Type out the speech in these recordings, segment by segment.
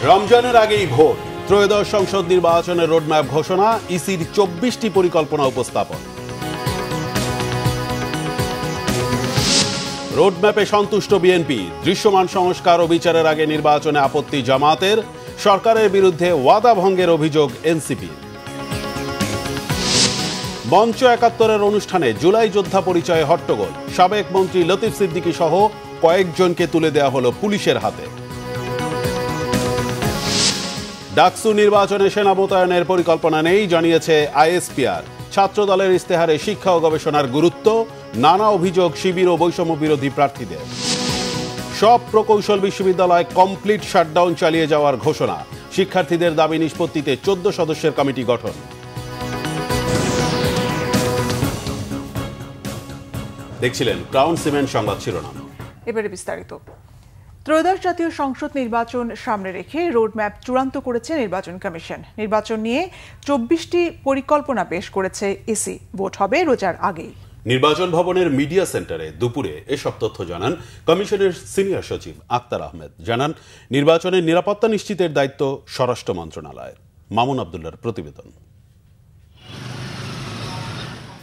রমজানের আগেই ভোট, ত্রয়োদশ সংসদ নির্বাচনের রোডম্যাপ ঘোষণা, ইসির ২৪টি পরিকল্পনা উপস্থাপন। রোডম্যাপে সন্তুষ্ট বিএনপি, দৃশ্যমান সংস্কার ও বিচারের আগে নির্বাচনে আপত্তি জামায়াতের, সরকারের বিরুদ্ধে ওয়াদা ভঙ্গের অভিযোগ এনসিপির। মঞ্চ ৭১-এর অনুষ্ঠানে জুলাই যোদ্ধা পরিচয়ে হট্টগোল, সাবেক মন্ত্রী লতিফ সিদ্দিকী সহ কয়েকজনকে তুলে দেওয়া হলো পুলিশের হাতে। ডাকসু নির্বাচনে সেনা মোতায়েনের পরিকল্পনা নেই, জানিয়েছে আইএসপিআর। ছাত্রদলের ইস্তেহারে শিক্ষা ও গবেষণার গুরুত্ব, নানা অভিযোগ শিবির ও বৈষম্য বিরোধী প্রার্থীদের। সব প্রকৌশল বিশ্ববিদ্যালয় কমপ্লিট শাটডাউন চালিয়ে যাওয়ার ঘোষণা, শিক্ষার্থীদের দাবি নিষ্পত্তিতে ১৪ সদস্যের কমিটি গঠন। দেখছিলেন ক্রাউন সিমেন্ট সংবাদ শিরোনাম। এবারে বিস্তারিত। ত্রয়োদশ জাতীয় সংসদ নির্বাচন সামনে রেখে রোডম্যাপ চূড়ান্ত করেছে নির্বাচন কমিশন। নির্বাচন নিয়ে ২৪টি পরিকল্পনা পেশ করেছে ইসি। ভোট হবে রোজার আগেই। নির্বাচন ভবনের মিডিয়া সেন্টারে দুপুরে এসব তথ্য জানান কমিশনের সিনিয়র সচিব আক্তার আহমেদ। জানান, নির্বাচনের নিরাপত্তা নিশ্চিতের দায়িত্ব স্বরাষ্ট্র মন্ত্রণালয়ের। মামুন আব্দুল্লাহর প্রতিবেদন।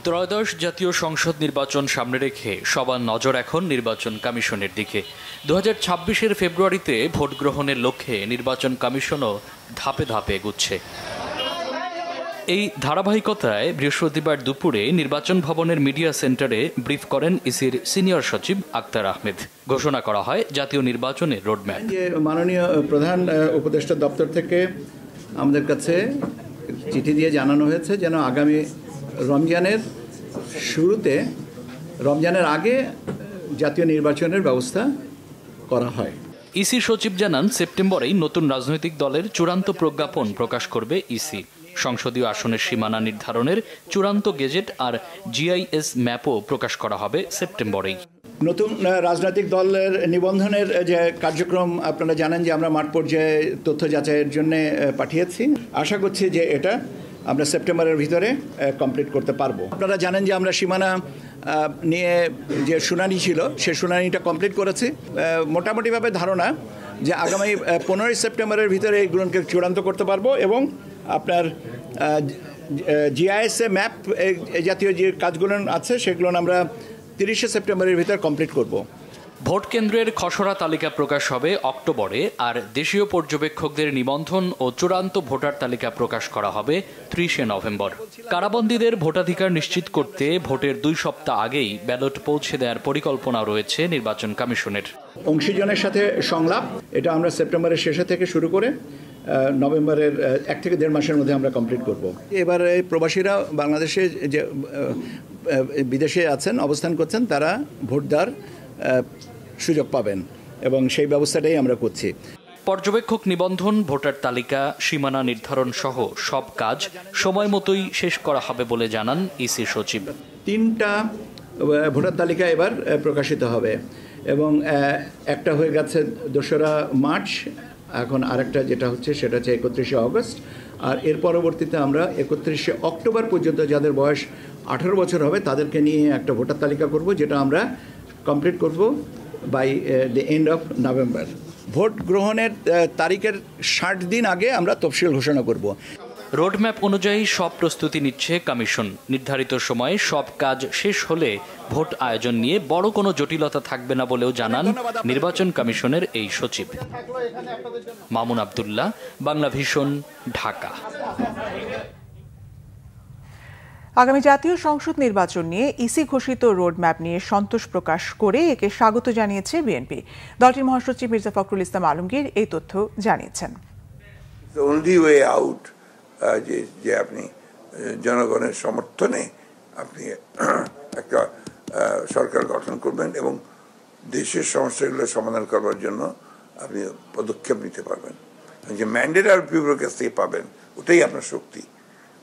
ত্রয়োদশ জাতীয় সংসদ নির্বাচন সামনে রেখে সবার নজর এখন নির্বাচন কমিশনের দিকে। ২০২৬-এর ফেব্রুয়ারিতে ভোট গ্রহণের লক্ষ্যে নির্বাচন কমিশনও ধাপে ধাপে এগুচ্ছে। এই ধারাবাহিকতায় বৃহস্পতিবার দুপুরে নির্বাচন ভবনের মিডিয়া সেন্টারে ব্রিফ করেন ইসির সিনিয়র সচিব আক্তার আহমেদ। ঘোষণা করা হয় জাতীয় নির্বাচনের রোডম্যাপ। মাননীয় প্রধান উপদেষ্টা দপ্তর থেকে আমাদের কাছে চিঠি দিয়ে জানানো হয়েছে যেন আগামী রমজানের শুরুতে, রমজানের আগে জাতীয় নির্বাচনের ব্যবস্থা করা হয়। ইসি সচিব জানান, সেপ্টেম্বরেই নতুন রাজনৈতিক দলের চূড়ান্ত প্রজ্ঞাপন প্রকাশ করবে ইসি। সংসদীয় আসনের সীমানা নির্ধারণের চূড়ান্ত গেজেট আর জিআইএস ম্যাপও প্রকাশ করা হবে সেপ্টেম্বরেই। নতুন রাজনৈতিক দলের নিবন্ধনের যে কার্যক্রম আপনারা জানেন যে আমরা মাঠ পর্যায়ে তথ্য যাচাইয়ের জন্য পাঠিয়েছি। আশা করছি যে এটা আমরা সেপ্টেম্বরের ভিতরে কমপ্লিট করতে পারবো। আপনারা জানেন যে আমরা সীমানা নিয়ে যে শুনানি ছিল সে শুনানিটা কমপ্লিট করেছি। মোটামুটিভাবে ধারণা যে আগামী 15ই সেপ্টেম্বরের ভিতরে এইগুলোকে চূড়ান্ত করতে পারবো এবং আপনার জিআইএসএ ম্যাপ এই জাতীয় যে কাজগুলো আছে সেগুলো আমরা 30শে সেপ্টেম্বরের ভিতরে কমপ্লিট করব। ভোট কেন্দ্রের খসড়া তালিকা প্রকাশ হবে অক্টোবরে, আর দেশীয় পর্যবেক্ষকদের নিবন্ধন ও চূড়ান্ত ভোটার তালিকা প্রকাশ করা হবে 30শে নভেম্বর। কারাবন্দীদের ভোটাধিকার নিশ্চিত করতে ভোটের 2 সপ্তাহ আগেই ব্যালট পৌঁছে দেওয়ার পরিকল্পনা রয়েছে নির্বাচন কমিশনের। অংশীজনের সাথে সংলাপ, এটা আমরা সেপ্টেম্বরের শেষে থেকে শুরু করে নভেম্বরের 1 থেকে 1.5 মাসের মধ্যে আমরা কমপ্লিট করব। এবার এই প্রবাসীরা বাংলাদেশে যে বিদেশে আছেন, অবস্থান করছেন, তারা ভোট দেওয়ার সুযোগ পাবেন এবং সেই ব্যবস্থাটাই আমরা করছি। পর্যবেক্ষক নিবন্ধন, ভোটার তালিকা, সীমানা নির্ধারণ সহ সব কাজ সময় মতোই শেষ করা হবে বলে জানান ইসি সচিব। 3টা ভোটার তালিকা এবার প্রকাশিত হবে এবং একটা হয়ে গেছে 2রা মার্চ, এখন আরেকটা যেটা হচ্ছে সেটা হচ্ছে 31শে অগস্ট, আর এর পরবর্তীতে আমরা 31শে অক্টোবর পর্যন্ত যাদের বয়স 18 বছর হবে তাদেরকে নিয়ে একটা ভোটার তালিকা করব, যেটা আমরা কমপ্লিট করব by the end of November. Vote গ্রহণের তারিখের 60 দিন আগে আমরা তফসিল ঘোষণা করব। রোডম্যাপ অনুযায়ী সব প্রস্তুতি নিচ্ছে কমিশন। নির্ধারিত সময়ে সব কাজ শেষ হলে ভোট আয়োজন নিয়ে বড় কোনো জটিলতা থাকবে না বলেও জানান নির্বাচন কমিশনের এই সচিব। মামুন আব্দুল্লাহ, বাংলা ভিশন, ঢাকা। আগামী জাতীয় সংসদ নির্বাচন নিয়ে ইসি ঘোষিত রোডম্যাপ নিয়ে সন্তোষ প্রকাশ করে একে স্বাগত জানিয়েছে বিএনপি। দলটির মহাসচিব মির্জা ফখরুল ইসলাম আলমগীর এই তথ্য জানিয়েছেন। যে আপনি জনগণের সমর্থনে আপনি একটা সরকার গঠন করবেন এবং দেশের সমস্যাগুলো সমাধান করবার জন্য আপনি পদক্ষেপ নিতে পারবেন। যে ম্যান্ডেট আর পিপুলের কাছ থেকে পাবেন, ওটাই আপনার শক্তি।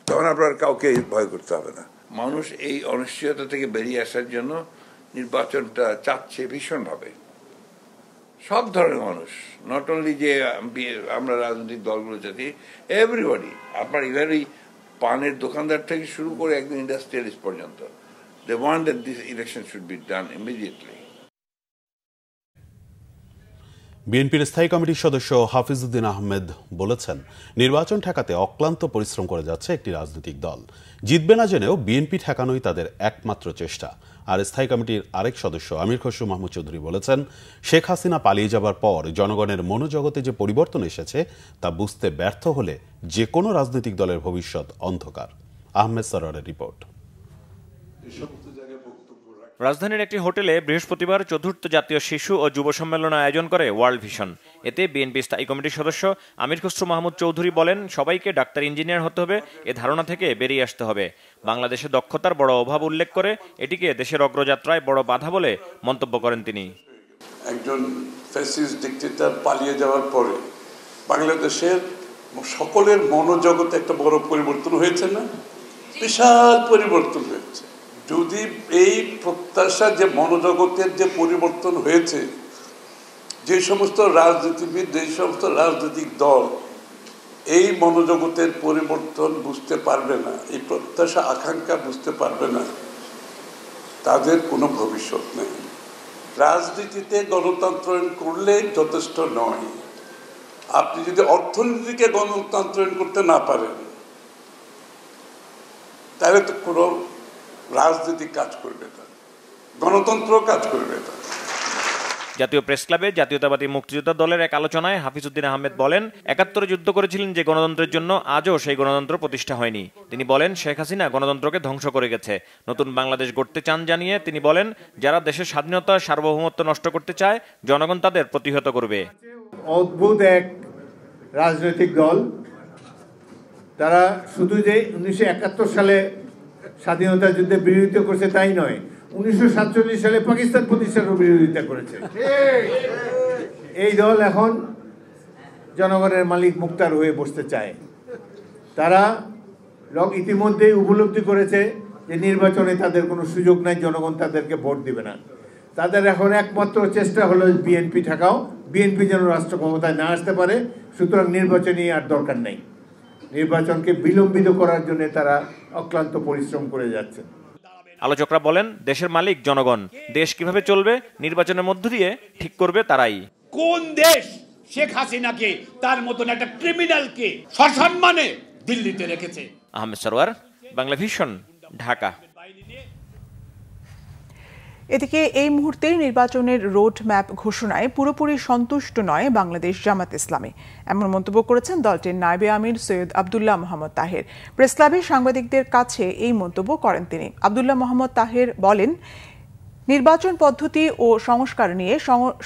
তখন আপনার কাউকে ভয় করতে হবে না। মানুষ এই অনিশ্চয়তা থেকে বেরিয়ে আসার জন্য নির্বাচনটা চাচ্ছে ভীষণভাবে। সব ধরনের মানুষ, নট অনলি যে আমরা রাজনৈতিক দলগুলো চাচ্ছি, এভরিবডি। আপনার ইভেন ওই পানের দোকানদার থেকে শুরু করে একদম ইন্ডাস্ট্রিয়ালিস্ট পর্যন্ত, they want that this election should be done immediately. বিএনপির স্থায়ী কমিটির সদস্য হাফিজউদ্দিন আহমেদ বলেছেন, নির্বাচন ঠেকাতে অক্লান্ত পরিশ্রম করে যাচ্ছে একটি রাজনৈতিক দল। জিতবে না জেনেও বিএনপি ঠেকানোই তাদের একমাত্র চেষ্টা। আর স্থায়ী কমিটির আরেক সদস্য আমির খসরু মাহমুদ চৌধুরী বলেছেন, শেখ হাসিনা পালিয়ে যাবার পর জনগণের মনোজগতে যে পরিবর্তন এসেছে তা বুঝতে ব্যর্থ হলে যে কোনো রাজনৈতিক দলের ভবিষ্যৎ অন্ধকার। আহমেদ সরোয়ারের রিপোর্ট। রাজধানীর একটি হোটেলে বৃহস্পতিবার চতুর্থ জাতীয় শিশু ও যুব সম্মেলন আয়োজন করে ওয়ার্ল্ড ভিশন। এতে বিএনপি স্থায়ী কমিটির সদস্য আমির খসরু মাহমুদ চৌধুরী বলেন, সবাইকে ডাক্তার ইঞ্জিনিয়ার হতে হবে, এ ধারণা থেকে বেরিয়ে আসতে হবে। বাংলাদেশে দক্ষতার বড় অভাব উল্লেখ করে এটিকে দেশের অগ্রযাত্রায় বড় বাধা বলে মন্তব্য করেন তিনি। একজন ফ্যাসিস্ট ডিক্টেটর পালিয়ে যাওয়ার পরে বাংলাদেশের সকলের মনোজগতে একটা বড় পরিবর্তন হয়েছে না? বিশাল পরিবর্তন হয়েছে। যদি এই প্রত্যাশা যে মনোজগতের যে পরিবর্তন হয়েছে, যে সমস্ত রাজনীতিবিদ, যে সমস্ত রাজনৈতিক দল এই মনোজগতের পরিবর্তন বুঝতে পারবে না, এই প্রত্যাশা আকাঙ্ক্ষা বুঝতে পারবে না, তাদের কোনো ভবিষ্যৎ নেই। রাজনীতিতে গণতন্ত্রায়ন করলে যথেষ্ট নয়। আপনি যদি অর্থনীতিকে গণতন্ত্রায়ন করতে না পারেন, তাহলে তো কোনো রাজনীতি কাজ করবে না, গণতন্ত্র কাজ করবে না। জাতীয় প্রেস ক্লাবে জাতীয়তাবাদী মুক্তিযোদ্ধা দলের এক আলোচনায় হাফিজউদ্দিন আহমেদ বলেন, ৭১ যুদ্ধ করেছিলেন যে গণতন্ত্রের জন্য, আজও সেই গণতন্ত্র প্রতিষ্ঠা হয়নি। তিনি বলেন, শেখ হাসিনা গণতন্ত্রকে ধ্বংস করে গেছে। নতুন বাংলাদেশ গড়তে চান জানিয়ে তিনি বলেন, যারা দেশের স্বাধীনতা সার্বভৌমত্ব নষ্ট করতে চায়, জনগণ তাদের প্রতিহত করবে। অদ্ভুত এক রাজনৈতিক দল, তারা শুধু যে 1971 সালে স্বাধীনতা যুদ্ধে বিরোধিতা করছে তাই নয়, 1947 সালে পাকিস্তান প্রতিষ্ঠার বিরোধিতা করেছে। এই দল এখন জনগণের মালিক মুক্তার হয়ে বসতে চায়। তারা ইতিমধ্যেই উপলব্ধি করেছে যে নির্বাচনে তাদের কোনো সুযোগ নাই, জনগণ তাদেরকে ভোট দিবে না। তাদের এখন একমাত্র চেষ্টা হলো বিএনপি ঠেকাও, বিএনপি যেন রাষ্ট্র ক্ষমতায় না আসতে পারে। সুতরাং নির্বাচনী আর দরকার নেই, নির্বাচনকে বিলম্বিত করার জন্য তারা অক্লান্ত পরিশ্রম করে যাচ্ছে। আলোচকরা বলেন, দেশের মালিক জনগণ, দেশ কিভাবে চলবে নির্বাচনের মধ্য দিয়ে ঠিক করবে তারাই। কোন দেশ শেখ হাসিনাকে, তার মতন একটা ক্রিমিনালকে সসম্মানে দিল্লিতে রেখেছে? আহমেদ সরোয়ার, বাংলা ভিশন, ঢাকা। এদিকে এই মুহূর্তে নির্বাচনের রোড ম্যাপ ঘোষণায় পুরোপুরি সন্তুষ্ট নয় বাংলাদেশ জামাত ইসলামী। এমন মন্তব্য করেছেন দলটির নায়েবে আমির সৈয়দ আব্দুল্লাহ মোহাম্মদ তাহের। প্রেস ক্লাবে সাংবাদিকদের কাছে এই মন্তব্য করেন তিনি। আব্দুল্লাহ মোহাম্মদ তাহের বলেন, নির্বাচন পদ্ধতি ও সংস্কার নিয়ে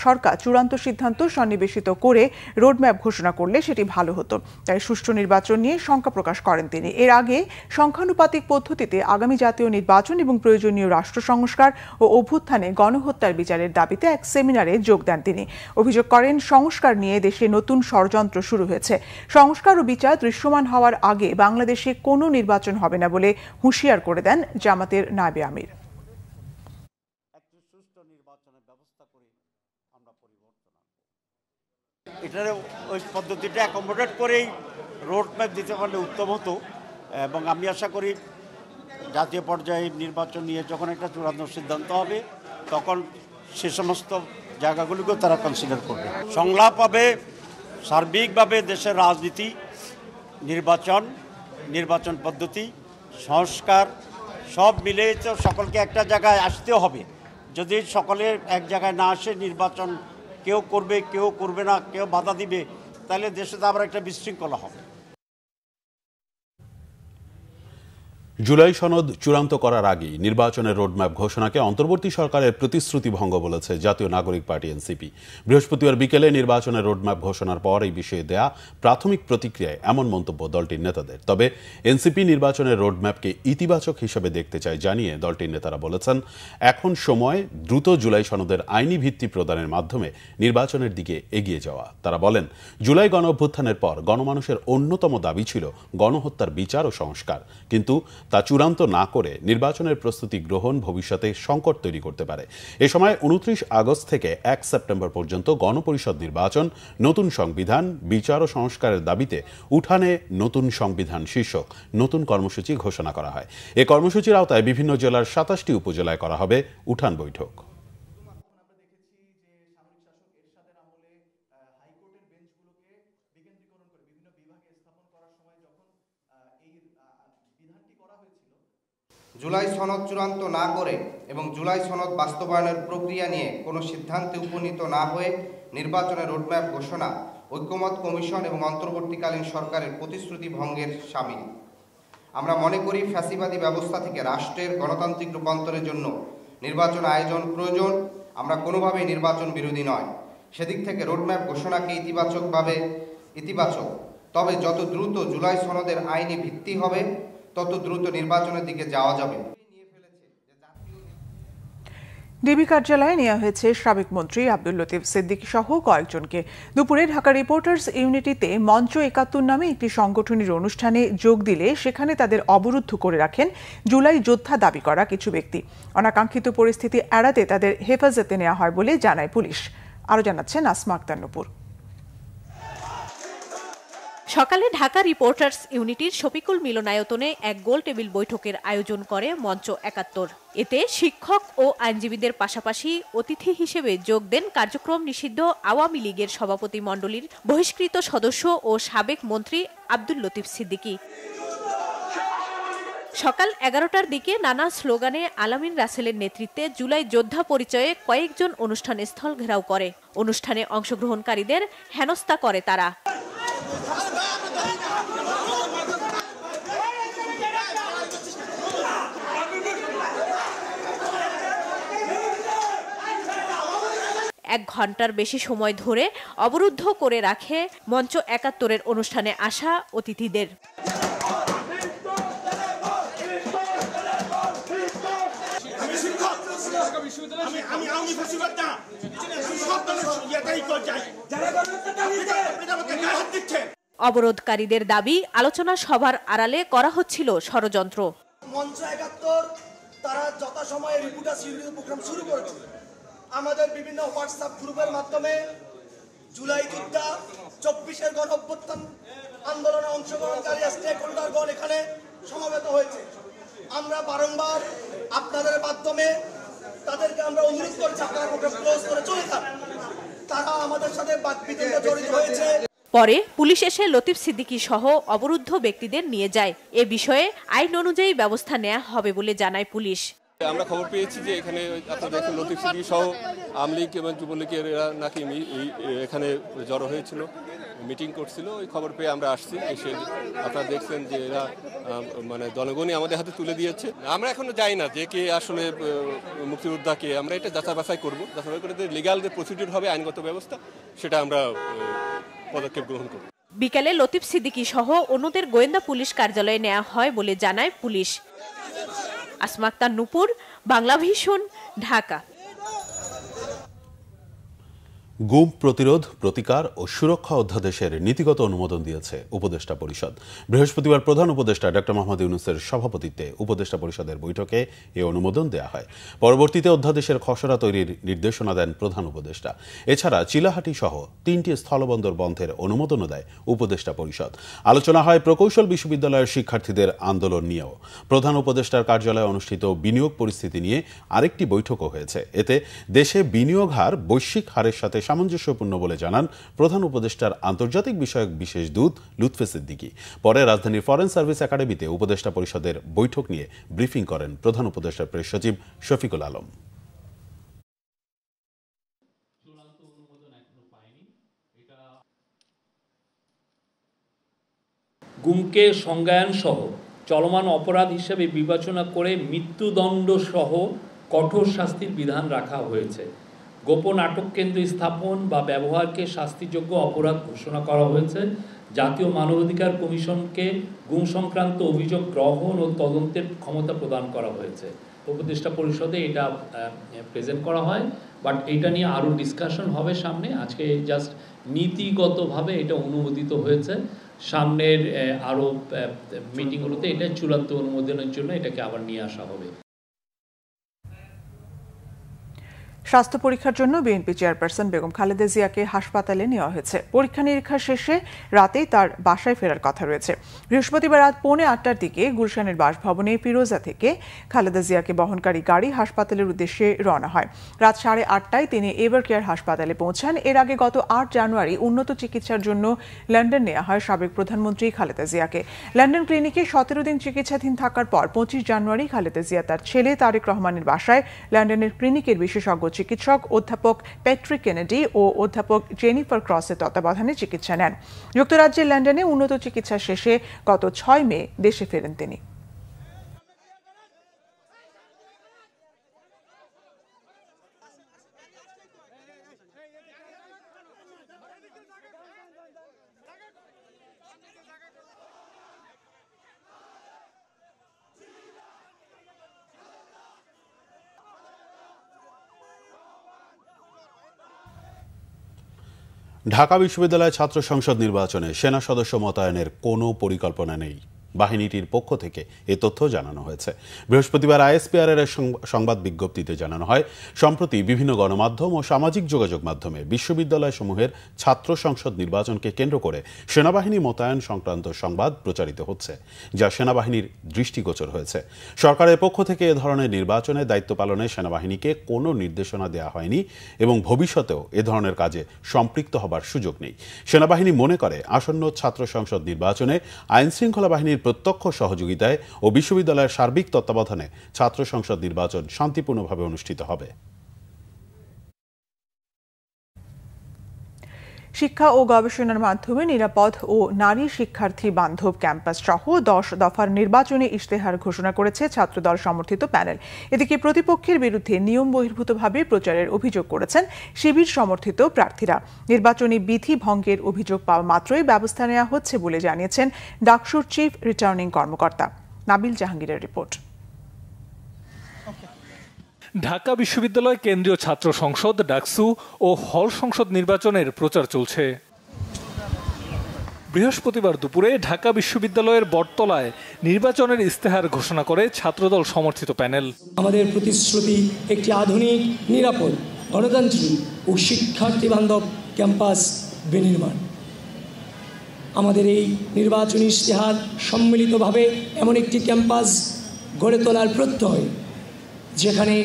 সরকার চূড়ান্ত সিদ্ধান্ত সন্নিবেশিত করে রোডম্যাপ ঘোষণা করলে সেটি ভালো হতো। তাই সুষ্ঠু নির্বাচন নিয়ে শঙ্কা প্রকাশ করেন তিনি। এর আগে সংখ্যানুপাতিক পদ্ধতিতে আগামী জাতীয় নির্বাচন এবং প্রয়োজনীয় রাষ্ট্র সংস্কার ও অভ্যুত্থানে গণহত্যার বিচারের দাবিতে এক সেমিনারে যোগ দেন তিনি। অভিযোগ করেন, সংস্কার নিয়ে দেশে নতুন ষড়যন্ত্র শুরু হয়েছে। সংস্কার ও বিচার দৃশ্যমান হওয়ার আগে বাংলাদেশে কোনো নির্বাচন হবে না বলে হুঁশিয়ার করে দেন জামাতের নায়েবে আমির। এটার ওই পদ্ধতিটা অ্যাকোমোডেট করেই রোড ম্যাপ দিতে পারলে উত্তম হতো, এবং আমি আশা করি জাতীয় পর্যায়ে নির্বাচন নিয়ে যখন একটা চূড়ান্ত সিদ্ধান্ত হবে তখন সে সমস্ত জায়গাগুলিকেও তারা কনসিডার করবে। সংলাপ হবে সার্বিকভাবে দেশের রাজনীতি, নির্বাচন পদ্ধতি, সংস্কার সব মিলে তো সকলকে একটা জায়গায় আসতেও হবে। যদি সকলের এক জায়গায় না আসে, নির্বাচন কেউ করবে কেউ করবে না, কেউ বাধা দিবে, তাহলে দেশে তো আবার একটা বিশৃঙ্খলা হবে। জুলাই সনদ চূড়ান্ত করার আগেই নির্বাচনের রোডম্যাপ ঘোষণাকে অন্তর্বর্তী সরকারের প্রতিশ্রুতি ভঙ্গ বলেছে জাতীয় নাগরিক পার্টি এনসিপি। বৃহস্পতিবার বিকেলে নির্বাচনের রোডম্যাপ ঘোষণার পর এই বিষয়ে দেয়া প্রাথমিক প্রতিক্রিয়ায় এমন মন্তব্য দলটির নেতাদের। তবে এনসিপি নির্বাচনের রোডম্যাপকে ইতিবাচক হিসেবে দেখতে চায় জানিয়ে দলটির নেতারা বলেছেন, এখন সময় দ্রুত জুলাই সনদের আইনি ভিত্তি প্রদানের মাধ্যমে নির্বাচনের দিকে এগিয়ে যাওয়া। তারা বলেন, জুলাই গণ অভ্যুত্থানের পর গণমানুষের অন্যতম দাবি ছিল গণহত্যার বিচার ও সংস্কার, কিন্তু তা চূড়ান্ত না করে নির্বাচনের প্রস্তুতি গ্রহণ ভবিষ্যতে সংকট তৈরি করতে পারে। এ সময় 29 আগস্ট থেকে 1 সেপ্টেম্বর পর্যন্ত গণপরিষদ নির্বাচন, নতুন সংবিধান, বিচার ও সংস্কারের দাবিতে উঠানে নতুন সংবিধান শীর্ষক নতুন কর্মসূচি ঘোষণা করা হয়। এ কর্মসূচির আওতায় বিভিন্ন জেলার 27টি উপজেলায় করা হবে উঠান বৈঠক। জুলাই সনদ চূড়ান্ত না করে এবং জুলাই সনদ বাস্তবায়নের প্রক্রিয়া নিয়ে কোনো সিদ্ধান্তে উপনীত না হয়ে নির্বাচনের রোডম্যাপ ঘোষণা ঐক্যমত কমিশন এবং অন্তর্বর্তীকালীন সরকারের প্রতিশ্রুতি ভঙ্গের শামিল। আমরা মনে করি ফ্যাসিবাদী ব্যবস্থা থেকে রাষ্ট্রের গণতান্ত্রিক রূপান্তরের জন্য নির্বাচন আয়োজন প্রয়োজন। আমরা কোনোভাবেই নির্বাচন বিরোধী নয়। সেদিক থেকে রোডম্যাপ ঘোষণাকে ইতিবাচক, তবে যত দ্রুত জুলাই সনদের আইনি ভিত্তি হবে তত দ্রুত নির্বাচনের দিকে যাওয়া যাবে। ডিবি কার্যালয়ে নেওয়া হয়েছে সাবেক মন্ত্রী আব্দুল লতিফ সিদ্দিকী সহ কয়েকজনকে। দুপুরে ঢাকা রিপোর্টার্স ইউনিটিতে মঞ্চ ৭১ নামে একটি সংগঠনের অনুষ্ঠানে যোগ দিলে সেখানে তাদের অবরুদ্ধ করে রাখেন জুলাই যোদ্ধা দাবি করা কিছু ব্যক্তি। অনাকাঙ্ক্ষিত পরিস্থিতি এড়াতে তাদের হেফাজতে নেওয়া হয় বলে জানায় পুলিশ। আরও জানাচ্ছেন আসমা আক্তার নূপুর। সকালে ঢাকা রিপোর্টার্স ইউনিটির শফিকুল মিলনায়তনে এক গোল টেবিল বৈঠকের আয়োজন করে মঞ্চ ৭১। এতে শিক্ষক ও আইনজীবীদের পাশাপাশি অতিথি হিসেবে যোগ দেন কার্যক্রম নিষিদ্ধ আওয়ামী লীগের সভাপতি মণ্ডলীর বহিষ্কৃত সদস্য ও সাবেক মন্ত্রী আব্দুল লতিফ সিদ্দিকী। সকাল ১১টার দিকে নানা স্লোগানে আলামিন রাসেলের নেতৃত্বে জুলাই যোদ্ধা পরিচয়ে কয়েকজন অনুষ্ঠান স্থল ঘেরাও করে। অনুষ্ঠানে অংশগ্রহণকারীদের হেনস্থা করে তারা। এক ঘন্টার বেশি সময় ধরে অবরুদ্ধ করে রাখে মঞ্চ ৭১-এর অনুষ্ঠানে আসা অতিথিদের। অবরোধকারীদের দাবি, আলোচনা সভার আড়ালে করা হচ্ছিল ষড়যন্ত্র। মঞ্চ ৭১ তারা যথাসময়ে রিপোর্টার্স ইউনিটি প্রোগ্রাম শুরু করেছিল। আমাদের বিভিন্ন হোয়াটসঅ্যাপ গ্রুপের মাধ্যমে জুলাই যোদ্ধা ২৪-এর গণ অভ্যুত্থান আন্দোলনে অংশগ্রহণকারী স্টেক হোল্ডারগণ এখানে সমবেত হয়েছে। আমরা বারংবার আপনাদের মাধ্যমে তাদেরকে আমরা অনুরোধ করছি আপনারা প্রোগ্রাম ক্লোজ করে চলে যান। তারা আমাদের সাথে বাকবিতণ্ডা জড়িত হয়েছে। পরে পুলিশ এসে লতিফ সিদ্দিকী সহ অবরুদ্ধ ব্যক্তিদের নিয়ে যায়। এ বিষয়ে আইন অনুযায়ী ব্যবস্থা নেওয়া হবে বলে জানায় পুলিশ। আমরা খবর পেয়েছি যে এখানে আপনারা দেখেন লতিফ সিদ্দিকী সহ আওয়ামী লীগ এবং যুবলীগের নাকি এখানে জড়ো হয়েছিল, মিটিং করছিল। ওই খবর পেয়ে আমরা আসছি, এসে আপনারা দেখছেন যে এরা মানে জনগণই আমাদের হাতে তুলে দিয়েছে। আমরা এখনো যাই না যে কে আসলে মুক্তিযোদ্ধাকে, আমরা এটা যাচাই বাছাই করবো। যাচাই করে লিগাল যে প্রসিডিউর হবে, আইনগত ব্যবস্থা, সেটা আমরা পদক্ষেপ গ্রহণ করব। বিকেলে লতিফ সিদ্দিকী সহ অন্যদের গোয়েন্দা পুলিশ কার্যালয়ে নেওয়া হয় বলে জানায় পুলিশ। আসমা আক্তার নূপুর, বাংলাভিশন, ঢাকা। গুম প্রতিরোধ, প্রতিকার ও সুরক্ষা অধ্যাদেশের নীতিগত অনুমোদন দিয়েছে উপদেষ্টা পরিষদ। বৃহস্পতিবার প্রধান উপদেষ্টা ডক্টর মোহাম্মদ ইউনূসের সভাপতিত্বে উপদেষ্টা পরিষদের বৈঠকে এই অনুমোদন দেওয়া হয়। পরবর্তীতে অধ্যাদেশের খসড়া তৈরির নির্দেশনা দেন প্রধান উপদেষ্টা। এছাড়া চিলাহাটি সহ ৩টি স্থলবন্দর বন্ধের অনুমোদনও দেয় উপদেষ্টা পরিষদ। আলোচনা হয় প্রকৌশল বিশ্ববিদ্যালয়ের শিক্ষার্থীদের আন্দোলন নিয়েও। প্রধান উপদেষ্টার কার্যালয়ে অনুষ্ঠিত বিনিয়োগ পরিস্থিতি নিয়ে আরেকটি বৈঠকও হয়েছে। এতে দেশে বিনিয়োগ হার বৈশ্বিক হারের সাথে সামঞ্জস্যপূর্ণ বলে জানান প্রধান উপদেষ্টার আন্তর্জাতিক বিষয়ক বিশেষ দূত লুৎফে সিদ্দিকী। পরে রাজধানীর ফরেন সার্ভিস একাডেমিতে উপদেষ্টা পরিষদের বৈঠক নিয়ে ব্রিফিং করেন প্রধান উপদেষ্টার প্রেস সচিব শফিকুল আলম। গুমকে সংজ্ঞায়ন সহ চলমান অপরাধ হিসেবে বিবেচনা করে মৃত্যুদণ্ড সহ কঠোর শাস্তির বিধান রাখা হয়েছে। গোপন আটক কেন্দ্র স্থাপন বা ব্যবহারকে শাস্তিযোগ্য অপরাধ ঘোষণা করা হয়েছে। জাতীয় মানবাধিকার কমিশনকে গুম সংক্রান্ত অভিযোগ গ্রহণ ও তদন্তের ক্ষমতা প্রদান করা হয়েছে। উপদেষ্টা পরিষদে এটা প্রেজেন্ট করা হয়, বাট এটা নিয়ে আরও ডিসকাশন হবে সামনে। আজকে জাস্ট নীতিগতভাবে এটা অনুমোদিত হয়েছে। সামনের আরও মিটিংগুলোতে এটা চূড়ান্ত অনুমোদনের জন্য এটাকে আবার নিয়ে আসা হবে। স্বাস্থ্য পরীক্ষার জন্য বিএনপি চেয়ারপারসন বেগম খালেদা জিয়াকে হাসপাতালে নেওয়া হয়েছে। পরীক্ষা নিরীক্ষা শেষে রাতেই তার বাসায় ফেরার কথা রয়েছে। বৃহস্পতিবার রাত 8:45-টার দিকে গুলশানের বাসভবনে ফিরোজা থেকে খালেদা জিয়াকে বহনকারী গাড়ি হাসপাতালের উদ্দেশ্যে রওনা হয়। রাত 8:30টায় তিনি এভার কেয়ার হাসপাতালে পৌঁছান। এর আগে গত 8 জানুয়ারি উন্নত চিকিৎসার জন্য লন্ডন নেওয়া হয় সাবেক প্রধানমন্ত্রী খালেদা জিয়াকে। লন্ডন ক্লিনিকে 17 দিন চিকিৎসাধীন থাকার পর 25 জানুয়ারি খালেদা জিয়া তার ছেলে তারেক রহমানের বাসায় লন্ডনের ক্লিনিকের বিশেষজ্ঞ চিকিৎসক অধ্যাপক প্যাট্রিক কেনেডি ও অধ্যাপক জেনিফার ক্রসের তত্ত্বাবধানে চিকিৎসা নেন। যুক্তরাজ্যের লন্ডনে উন্নত চিকিৎসা শেষে গত 6 মে দেশে ফেরেন তিনি। ঢাকা বিশ্ববিদ্যালয় ছাত্র সংসদ নির্বাচনে সেনা সদস্য মোতায়েনের কোনো পরিকল্পনা নেই, বাহিনীটির পক্ষ থেকে এ তথ্য জানানো হয়েছে। বৃহস্পতিবার আইএসপিআর এর সংবাদ বিজ্ঞপ্তিতে জানানো হয়, সম্প্রতি বিভিন্ন গণমাধ্যম ও সামাজিক যোগাযোগ মাধ্যমে বিশ্ববিদ্যালয়সমূহের ছাত্র সংসদ নির্বাচনকে কেন্দ্র করে সেনাবাহিনী মোতায়েন সংক্রান্ত সংবাদ প্রচারিত হচ্ছে, যা সেনাবাহিনীর দৃষ্টিগোচর হয়েছে। সরকারের পক্ষ থেকে এ ধরনের নির্বাচনে দায়িত্ব পালনে সেনাবাহিনীকে কোনো নির্দেশনা দেওয়া হয়নি এবং ভবিষ্যতেও এ ধরনের কাজে সম্পৃক্ত হবার সুযোগ নেই। সেনাবাহিনী মনে করে আসন্ন ছাত্র সংসদ নির্বাচনে আইনশৃঙ্খলা বাহিনীর প্রত্যক্ষ সহযোগিতায় ও বিশ্ববিদ্যালয়ের সার্বিক তত্ত্বাবধানে ছাত্র সংসদ নির্বাচন শান্তিপূর্ণভাবে অনুষ্ঠিত হবে। শিক্ষা ও গবেষণার মাধ্যমে নিরাপদ ও নারী শিক্ষার্থী বান্ধব ক্যাম্পাস সহ 10 দফার নির্বাচনী ইশতেহার ঘোষণা করেছে ছাত্রদল সমর্থিত প্যানেল। এদিকে প্রতিপক্ষের বিরুদ্ধে নিয়ম বহির্ভূতভাবে প্রচারের অভিযোগ করেছেন শিবির সমর্থিত প্রার্থীরা। নির্বাচনী বিধি ভঙ্গের অভিযোগ পাওয়া মাত্রই ব্যবস্থা নেওয়া হচ্ছে বলে জানিয়েছেন ডাকসুর চিফ রিটার্নিং কর্মকর্তা। নাবিল জাহাঙ্গীরের রিপোর্ট। ঢাকা বিশ্ববিদ্যালয় কেন্দ্রীয় ছাত্র সংসদ ডাকসু ও হল সংসদ নির্বাচনের প্রচার চলছে। বৃহস্পতিবার দুপুরে ঢাকা বিশ্ববিদ্যালয়ের বটতলায় নির্বাচনের ইশতেহার ঘোষণা করে ছাত্রদল সমর্থিত প্যানেল। আমাদের প্রতিশ্রুতি একটি আধুনিক, নিরাপদ, গণতান্ত্রিক ও শিক্ষার্থী বান্ধব ক্যাম্পাস বিনির্মাণ। আমাদের এই নির্বাচনী ইশতেহার সম্মিলিতভাবে এমন একটি ক্যাম্পাস গড়ে তোলার প্রত্যয়, যেখানে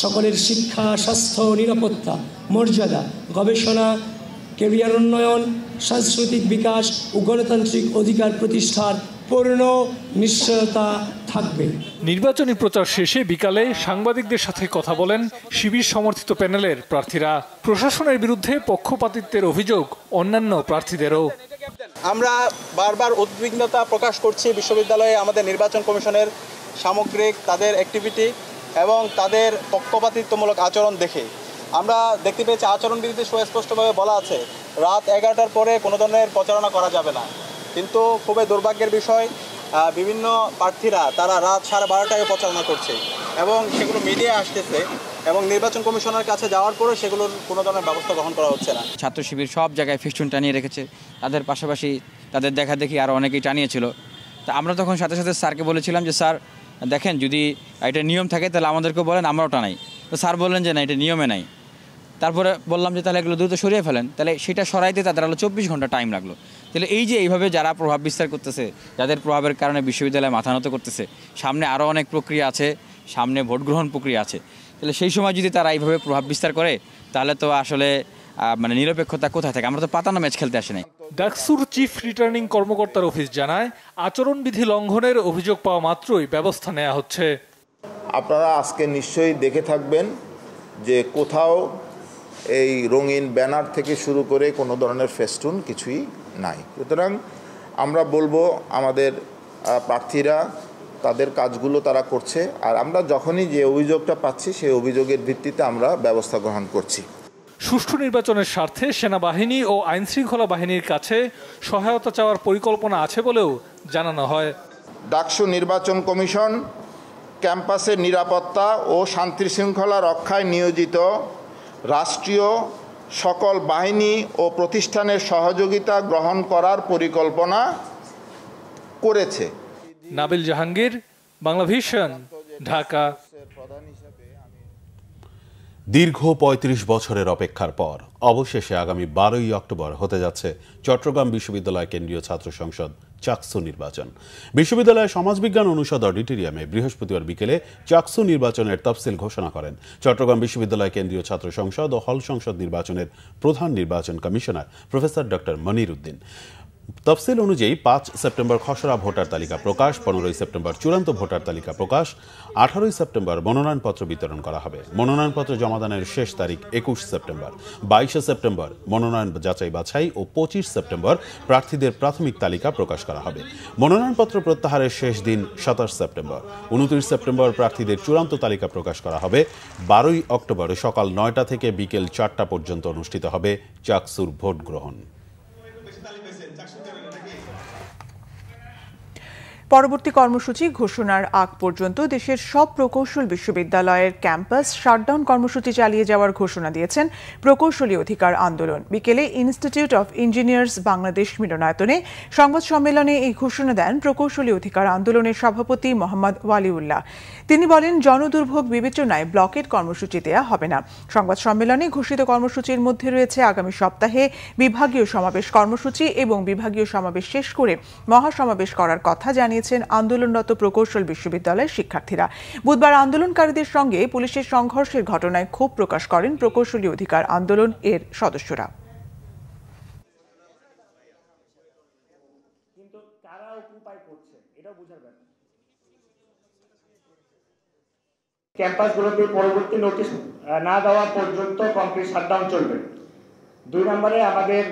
সকলের শিক্ষা, স্বাস্থ্য, নিরাপত্তা, মর্যাদা, গবেষণা, ক্যারিয়ার উন্নয়ন, সাংস্কৃতিক বিকাশ ও গণতান্ত্রিক অধিকার প্রতিষ্ঠার পূর্ণ নিশ্চয়তা থাকবে। নির্বাচনী প্রচার শেষে বিকালে সাংবাদিকদের সাথে কথা বলেন শিবির সমর্থিত প্যানেলের প্রার্থীরা। প্রশাসনের বিরুদ্ধে পক্ষপাতিত্বের অভিযোগ অন্যান্য প্রার্থীদেরও। আমরা বারবার উদ্বিগ্নতা প্রকাশ করছি বিশ্ববিদ্যালয়ে আমাদের নির্বাচন কমিশনের সামগ্রিক তাদের অ্যাক্টিভিটি এবং তাদের পক্ষপাতিত্বমূলক আচরণ দেখে। আমরা দেখতে পেয়েছি আচরণবিধিতে সুস্পষ্টভাবে বলা আছে রাত 11টার পরে কোনো ধরনের প্রচারণা করা যাবে না, কিন্তু খুবই দুর্ভাগ্যের বিষয় বিভিন্ন প্রার্থীরা তারা রাত 12:30টায় প্রচারণা করছে এবং সেগুলো মিডিয়া আসতেছে এবং নির্বাচন কমিশনের কাছে যাওয়ার পরে সেগুলোর কোনো ধরনের ব্যবস্থা গ্রহণ করা হচ্ছে না। ছাত্র শিবির সব জায়গায় ফেস্টুন টানিয়ে রেখেছে, তাদের পাশাপাশি তাদের দেখা দেখি আরও অনেকেই টানিয়েছিল। তা আমরা তখন সাথে সাথে স্যারকে বলেছিলাম যে স্যার দেখেন, যদি এটা নিয়ম থাকে তাহলে আমাদেরকেও বলেন, আমরাও টানাই। তো স্যার বললেন যে না, এটা নিয়মে নাই। তারপরে বললাম যে তাহলে এগুলো দ্রুত সরিয়ে ফেলেন, তাহলে সেটা সরাইতে তাদের আলো 24 ঘন্টা টাইম লাগলো। তাহলে এই যে এইভাবে যারা প্রভাব বিস্তার করতেছে, যাদের প্রভাবের কারণে বিশ্ববিদ্যালয়ে মাথা নত করতেছে, সামনে আরও অনেক প্রক্রিয়া আছে, সামনে ভোট গ্রহণ প্রক্রিয়া আছে, তাহলে সেই সময় যদি তারা এইভাবে প্রভাব বিস্তার করে তাহলে তো আসলে মানে নিরপেক্ষতা কোথায় থাকে? আমরা তো পাতানো ম্যাচ খেলতে আসি নাই। ডাকসুর চিফ রিটার্নিং কর্মকর্তার অফিস জানায়, আচরণবিধি লঙ্ঘনের অভিযোগ পাওয়া মাত্রই ব্যবস্থা নেওয়া হচ্ছে। আপনারা আজকে নিশ্চয়ই দেখে থাকবেন যে কোথাও এই রঙিন ব্যানার থেকে শুরু করে কোনো ধরনের ফেস্টুন কিছুই নাই। সুতরাং আমরা বলবো আমাদের প্রার্থীরা তাদের কাজগুলো তারা করছে, আর আমরা যখনই যে অভিযোগটা পাচ্ছি সেই অভিযোগের ভিত্তিতে আমরা ব্যবস্থা গ্রহণ করছি। সুষ্ঠু নির্বাচনের স্বার্থে সেনাবাহিনী ও আইনশৃঙ্খলা বাহিনীর কাছে সহায়তা চাওয়ার পরিকল্পনা আছে বলেও জানানো হয়। ডাকসু নির্বাচন কমিশন ক্যাম্পাসের নিরাপত্তা ও শান্তি শৃঙ্খলা রক্ষায় নিয়োজিত রাষ্ট্রীয় সকল বাহিনী ও প্রতিষ্ঠানের সহযোগিতা গ্রহণ করার পরিকল্পনা করেছে। নাবিল জাহাঙ্গীর, বাংলা ভিশন, ঢাকা। দীর্ঘ ৩৫ বছরের অপেক্ষার পর অবশেষে আগামী ১২ই অক্টোবর হতে যাচ্ছে চট্টগ্রাম বিশ্ববিদ্যালয় কেন্দ্রীয় ছাত্র সংসদ চাকসু নির্বাচন। বিশ্ববিদ্যালয়ের সমাজবিজ্ঞান অনুষদ অডিটোরিয়ামে বৃহস্পতিবার বিকেলে চাকসু নির্বাচনের তফসিল ঘোষণা করেন চট্টগ্রাম বিশ্ববিদ্যালয় কেন্দ্রীয় ছাত্র সংসদ ও হল সংসদ নির্বাচনের প্রধান নির্বাচন কমিশনার প্রফেসর ডক্টর মনির উদ্দিন। তফসিল অনুযায়ী ৫ সেপ্টেম্বর খসড়া ভোটার তালিকা প্রকাশ, ১৫ই সেপ্টেম্বর চূড়ান্ত ভোটার তালিকা প্রকাশ, ১৮ই সেপ্টেম্বর মনোনয়নপত্র বিতরণ করা হবে। মনোনয়নপত্র জমাদানের শেষ তারিখ ২১ সেপ্টেম্বর, ২২ সেপ্টেম্বর মনোনয়ন যাচাই বাছাই ও ২৫ সেপ্টেম্বর প্রার্থীদের প্রাথমিক তালিকা প্রকাশ করা হবে। মনোনয়নপত্র প্রত্যাহারের শেষ দিন ২৭ সেপ্টেম্বর, ২৯ সেপ্টেম্বর প্রার্থীদের চূড়ান্ত তালিকা প্রকাশ করা হবে। ১২ই অক্টোবর সকাল ৯টা থেকে বিকেল ৪টা পর্যন্ত অনুষ্ঠিত হবে চাকসুর ভোট গ্রহণ। পরবর্তী কর্মসূচি ঘোষণার আগ পর্যন্ত দেশের সব প্রকৌশল বিশ্ববিদ্যালয়ের ক্যাম্পাস শাটডাউন কর্মসূচি চালিয়ে যাওয়ার ঘোষণা দিয়েছেন প্রকৌশলী অধিকার আন্দোলন। বিকেলে ইনস্টিটিউট অফ ইঞ্জিনিয়ার্স বাংলাদেশ মিলনায়তনে সংবাদ সম্মেলনে এই ঘোষণা দেন প্রকৌশলী অধিকার আন্দোলনের সভাপতি মোহাম্মদ ওয়ালিউল্লাহ। তিনি বলেন, জনদুর্ভোগ বিবেচনায় ব্লকেট কর্মসূচি দেয়া হবে না। সংবাদ সম্মেলনে ঘোষিত কর্মসূচির মধ্যে রয়েছে আগামী সপ্তাহে বিভাগীয় সমাবেশ কর্মসূচি এবং বিভাগীয় সমাবেশ শেষ করে মহাসমাবেশ করার কথা জানিয়েছেন আন্দোলনরত প্রকৌশল বিশ্ববিদ্যালয়ের শিক্ষার্থীরা। বুধবার আন্দোলনকারীদের সঙ্গে পুলিশের সংঘর্ষের ঘটনায় ক্ষোভ প্রকাশ করেন প্রকৌশলী অধিকার আন্দোলন এর সদস্যরা। ক্যাম্পাসগুলোতে পরবর্তী নোটিশ না দেওয়া পর্যন্ত কমপ্লিট শাটডাউন চলবে। ২ নম্বরে আমাদের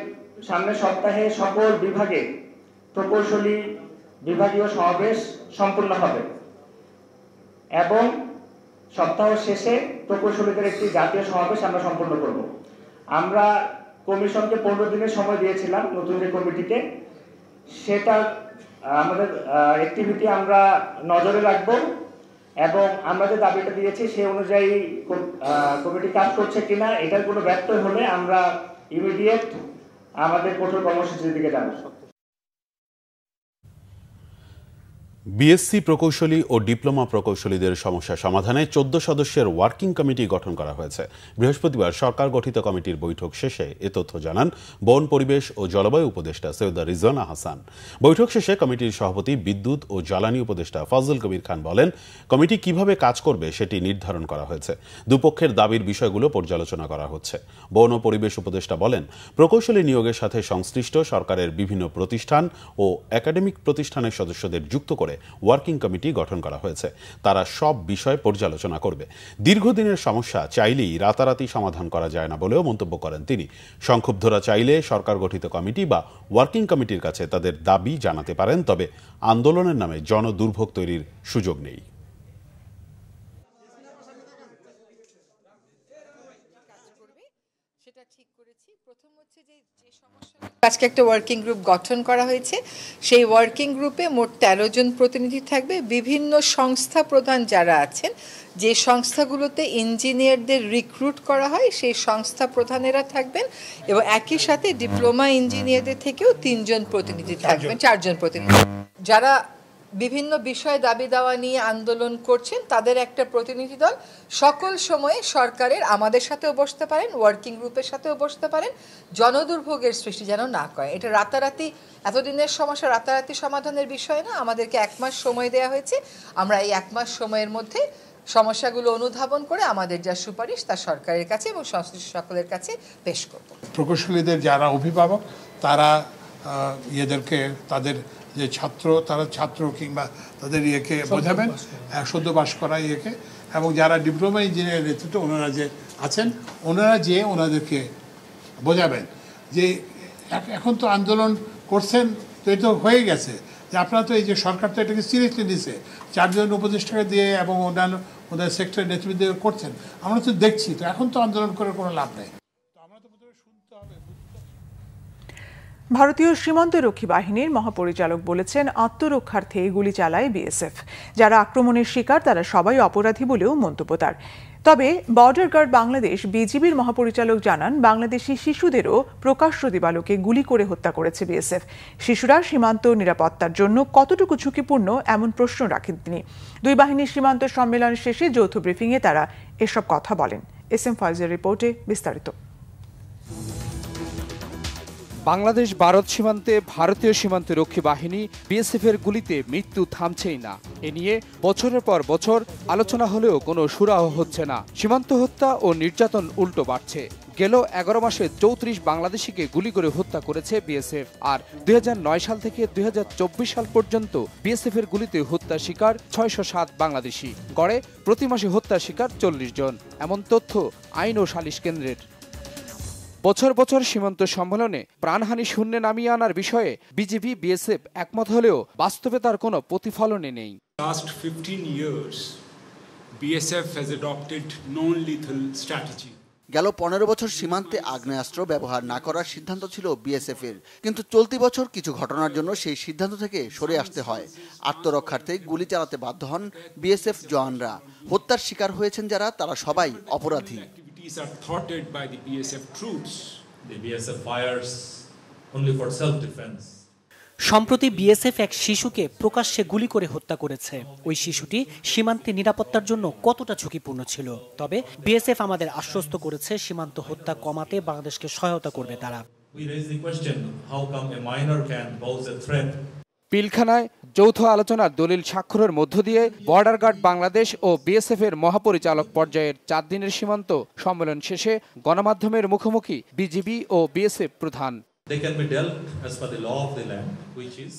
সামনের সপ্তাহে সকল বিভাগে প্রকৌশলী বিভাগীয় সমাবেশ সম্পূর্ণ হবে এবং সপ্তাহ শেষে প্রকৌশলীদের একটি জাতীয় সমাবেশ আমরা সম্পন্ন করব। আমরা কমিশনকে ১৫ দিনের সময় দিয়েছিলাম, নতুন যে কমিটিকে, সেটা আমাদের অ্যাক্টিভিটি আমরা নজরে রাখব এবং আমরা যে দাবিটা দিয়েছি সেই অনুযায়ী কমিটি কাজ করছে কিনা এটার কোনো ব্যর্থ হলে আমরা ইমিডিয়েট আমাদের কঠোর কর্মসূচির দিকে যাব। বিএসসি প্রকৌশলী ও ডিপ্লোমা প্রকৌশলীদের সমস্যা সমাধানে ১৪ সদস্যের ওয়ার্কিং কমিটি গঠন করা হয়েছে। বৃহস্পতিবার সরকার গঠিত কমিটির বৈঠক শেষে এ তথ্য জানান বন, পরিবেশ ও জলবায়ু উপদেষ্টা সৈয়দা রিজওয়ানা হাসান। বৈঠক শেষে কমিটির সভাপতি বিদ্যুৎ ও জ্বালানি উপদেষ্টা ফজল কবির খান বলেন, কমিটি কিভাবে কাজ করবে সেটি নির্ধারণ করা হয়েছে। দুপক্ষের দাবির বিষয়গুলো পর্যালোচনা করা হচ্ছে। বন ও পরিবেশ উপদেষ্টা বলেন, প্রকৌশলী নিয়োগের সাথে সংশ্লিষ্ট সরকারের বিভিন্ন প্রতিষ্ঠান ও একাডেমিক প্রতিষ্ঠানের সদস্যদের যুক্ত করে ওয়ার্কিং কমিটি গঠন করা হয়েছে। তারা সব বিষয় পর্যালোচনা করবে। দীর্ঘদিনের সমস্যা চাইলেই রাতারাতি সমাধান করা যায় না বলেও মন্তব্য করেন তিনি। সংক্ষুব্ধরা চাইলে সরকার গঠিত কমিটি বা ওয়ার্কিং কমিটির কাছে তাদের দাবি জানাতে পারেন, তবে আন্দোলনের নামে জনদুর্ভোগ তৈরির সুযোগ নেই। আজকে একটা ওয়ার্কিং গ্রুপ গঠন করা হয়েছে। সেই ওয়ার্কিং গ্রুপে মোট ১৩ জন প্রতিনিধি থাকবে। বিভিন্ন সংস্থা প্রধান যারা আছেন, যে সংস্থাগুলোতে ইঞ্জিনিয়ারদের রিক্রুট করা হয় সেই সংস্থা প্রধানেরা থাকবেন এবং একই সাথে ডিপ্লোমা ইঞ্জিনিয়ারদের থেকেও ৩ জন প্রতিনিধি থাকবেন, ৪ জন প্রতিনিধি। যারা বিভিন্ন বিষয়ে দাবি দাওয়া নিয়ে আন্দোলন করছেন তাদের একটা প্রতিনিধি দল সকল সময়ে সরকারের আমাদের সাথেও বসতে পারেন, ওয়ার্কিং গ্রুপের সাথেও বসতে পারেন, জনদুর্ভোগের সৃষ্টি যেন না করে। এটা রাতারাতি, এতদিনের সমস্যা রাতারাতি সমাধানের বিষয় না। আমাদেরকে ১ মাস সময় দেওয়া হয়েছে। আমরা এই ১ মাস সময়ের মধ্যে সমস্যাগুলো অনুধাবন করে আমাদের যা সুপারিশ তা সরকারের কাছে এবং সংশ্লিষ্ট সকলের কাছে পেশ করব। প্রকৌশলীদের যারা অভিভাবক তারা এদেরকে তাদের যে ছাত্র, তারা ছাত্র কিংবা তাদের ইয়েকে বোঝাবেন, সদ্য পাস করা ইয়েকে, এবং যারা ডিপ্লোমা ইঞ্জিনিয়ার নেতৃত্ব ওনারা যে আছেন ওনারা যে ওনাদেরকে বোঝাবেন যে এখন তো আন্দোলন করছেন, তো এটা হয়ে গেছে যে আপনারা তো এই যে সরকার তো এটাকে সিরিয়াসলি নিছে, ৪ জন উপদেষ্টাকে দিয়ে এবং অন্যান্য ওদের সেক্টরের নেতৃত্ব দিয়ে করছেন, আমরা তো দেখছি, তো এখন তো আন্দোলন করে কোনো লাভ নেই। ভারতীয় সীমান্তরক্ষী বাহিনীর মহাপরিচালক বলেছেন, আত্মরক্ষার্থে গুলি চালায় বিএসএফ। যারা আক্রমণের শিকার তারা সবাই অপরাধী বলেও মন্তব্য তার। তবে বর্ডার গার্ড বাংলাদেশ বিজিবির মহাপরিচালক জানান, বাংলাদেশি শিশুদেরও প্রকাশ্য দিবালোকে গুলি করে হত্যা করেছে বিএসএফ। শিশুরা সীমান্ত নিরাপত্তার জন্য কতটুকু ঝুঁকিপূর্ণ এমন প্রশ্ন রাখেন তিনি। দুই বাহিনীর সীমান্ত সম্মেলন শেষে যৌথ ব্রিফিংয়ে তারা এসব কথা বলেন। SM ফাইজের রিপোর্টে বিস্তারিত। বাংলাদেশ ভারত সীমান্তে ভারতীয় সীমান্তরক্ষী বাহিনী বিএসএফ এর গুলিতে মৃত্যু থামছেই না। এ নিয়ে বছরের পর বছর আলোচনা হলেও কোনো সুরাহ হচ্ছে না। সীমান্ত হত্যা ও নির্যাতন উল্টো বাড়ছে। গেল 11 মাসে 34 বাংলাদেশিকে গুলি করে হত্যা করেছে বিএসএফ। আর 2009 সাল থেকে 2024 সাল পর্যন্ত বিএসএফ এর গুলিতে হত্যা শিকার 607 বাংলাদেশি। গড়ে প্রতি মাসে হত্যা শিকার 40 জন। এমন তথ্য আইন ও সালিশ কেন্দ্রের। বছর বছর সীমান্ত সম্মেলনে প্রাণহানি শূন্যে নামিয়ে আনার বিষয়ে বিজিবি বিএসএফ একমত হলেও বাস্তবে তার কোনো প্রতিফলনই নেই। Last 15 years, BSF has adopted non-lethal strategy. গেল 15 বছর সীমান্তে আগ্নেয়াস্ত্র ব্যবহার না করার সিদ্ধান্ত ছিল বিএসএফ এর, কিন্তু চলতি বছর কিছু ঘটনার জন্য সেই সিদ্ধান্ত থেকে সরে আসতে হয়। আত্মরক্ষার্থে গুলি চালাতে বাধ্য হন বিএসএফ জওয়ানরা। হত্যার শিকার হয়েছেন যারা, তারা সবাই অপরাধী। Are thwarted by the BSF troops. The BSF fires only for self-defense. সম্প্রতি বিএসএফ এক শিশুকে প্রকাশ্যে গুলি করে হত্যা করেছে। ওই শিশুটি সীমান্তে নিরাপত্তার জন্য কতটা ঝুঁকিপূর্ণ ছিল। তবে বিএসএফ আমাদের আশ্বস্ত করেছে সীমান্ত হত্যা কমাতে বাংলাদেশকে সহায়তা করবে তারা। We raise the question, how come a minor can pose a threat? পিলখানায় যৌথ আলোচনার দলিল স্বাক্ষরের মধ্য দিয়ে বর্ডার গার্ড বাংলাদেশ ও বিএসএফ এর মহাপরিচালক পর্যায়ের 4 দিনের সীমান্ত সম্মেলন শেষে গণমাধ্যমের মুখোমুখি বিজিবি ও বিএসএফ প্রধান। They can be dealt as per the law of the land, which is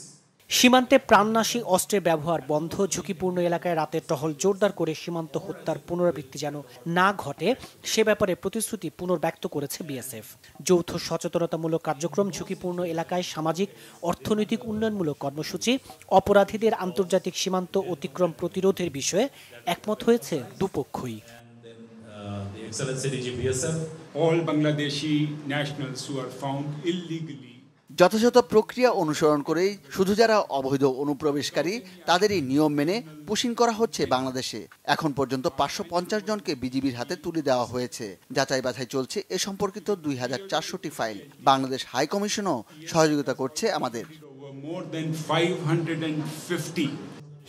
সীমান্তে প্রাণনাশী অস্ত্রের ব্যবহার বন্ধ, ঝুঁকিপূর্ণ এলাকায় রাতের টহল জোরদার করে সীমান্ত হত্যার পুনরাবৃত্তি যেন না ঘটে সে ব্যাপারে প্রতিশ্রুতি পুনর্ব্যক্ত করেছে বিএসএফ। যৌথ সচেতনতামূলক কার্যক্রম, ঝুঁকিপূর্ণ এলাকায় সামাজিক অর্থনৈতিক উন্নয়নমূলক কর্মসূচি, অপরাধীদের আন্তর্জাতিক সীমান্ত অতিক্রম প্রতিরোধের বিষয়ে একমত হয়েছে দুপক্ষই। All Bangladeshi nationals who are found illegally যথাযথ প্রক্রিয়া অনুসরণ করেই শুধু যারা অবৈধ অনুপ্রবেশকারী তাদেরই নিয়ম মেনে পুশিং করা হচ্ছে বাংলাদেশে। এখন পর্যন্ত 550 জনকে বিজিবির হাতে তুলে দেওয়া হয়েছে। যাচাই বাছাই চলছে এ সম্পর্কিত 2400টি ফাইল। বাংলাদেশ হাই কমিশনও সহযোগিতা করছে আমাদের।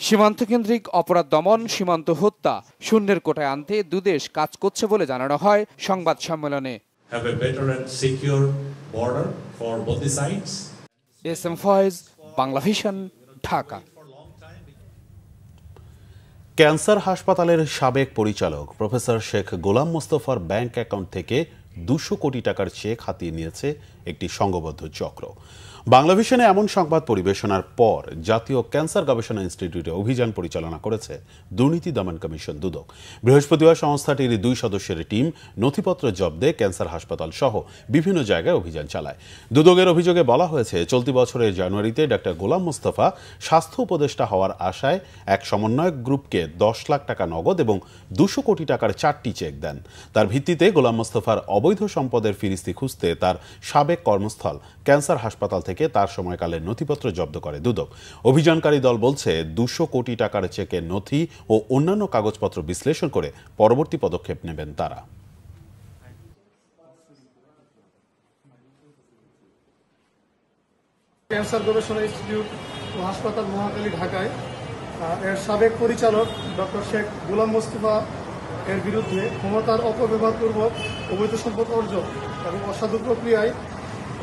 সীমান্তকেন্দ্রিক অপরাধ দমন, সীমান্ত হত্যা শূন্যের কোটায় আনতে দুদেশ কাজ করছে বলে জানানো হয় সংবাদ সম্মেলনে। Have a better and secure border for both the sides. SM Foyez, Bangla vision, Dhaka. Cancer হাসপাতালের সাবেক পরিচালক প্রফেসর শেখ গোলাম মোস্তফার ব্যাংক অ্যাকাউন্ট থেকে 200 কোটি টাকার চেক হাতিয়ে নিয়েছে একটি সংঘবদ্ধ চক্র। বাংলা ভিশনে এমন সংবাদ পরিবেশনার পর জাতীয় ক্যান্সার গবেষণা ইনস্টিটিউটে অভিযান পরিচালনা করেছে দুর্নীতি দমন কমিশন দুদক। বৃহস্পতিবার সংস্থাটির 2 সদস্যের টিম নথিপত্র জব্দে ক্যান্সার হাসপাতাল সহ বিভিন্ন জায়গায় অভিযান চালায়। দুদকের অভিযোগে বলা হয়েছে, চলতি বছরের জানুয়ারিতে ডাক্তার গোলাম মোস্তফা স্বাস্থ্য উপদেষ্টা হওয়ার আশায় এক সমন্বয়ক গ্রুপকে 10 লাখ টাকা নগদ এবং 200 কোটি টাকার 4টি চেক দেন। তার ভিত্তিতে গোলাম মোস্তফার অবৈধ সম্পদের ফিরিস্তি খুঁজতে তার সাবেক কর্মস্থল ক্যান্সার হাসপাতাল থেকে তার সময়কালের নথিপত্র জব্দ করে দুদক। অভিযানকারী দল বলছে, 200 কোটি টাকার চেকের নথি ও অন্যান্য কাগজপত্র বিশ্লেষণ করে পরবর্তী পদক্ষেপ নেবেন তারা। ক্যান্সার গবেষণা ইনস্টিটিউট ও হাসপাতাল মহাখালী ঢাকায় এর সাবেক পরিচালক ডক্টর শেখ গোলাম মোস্তফা এর বিরুদ্ধে ক্ষমতার অপব্যবহারপূর্বক অবৈধ সম্পদ অর্জন এবং অসাধু প্রক্রিয়ায়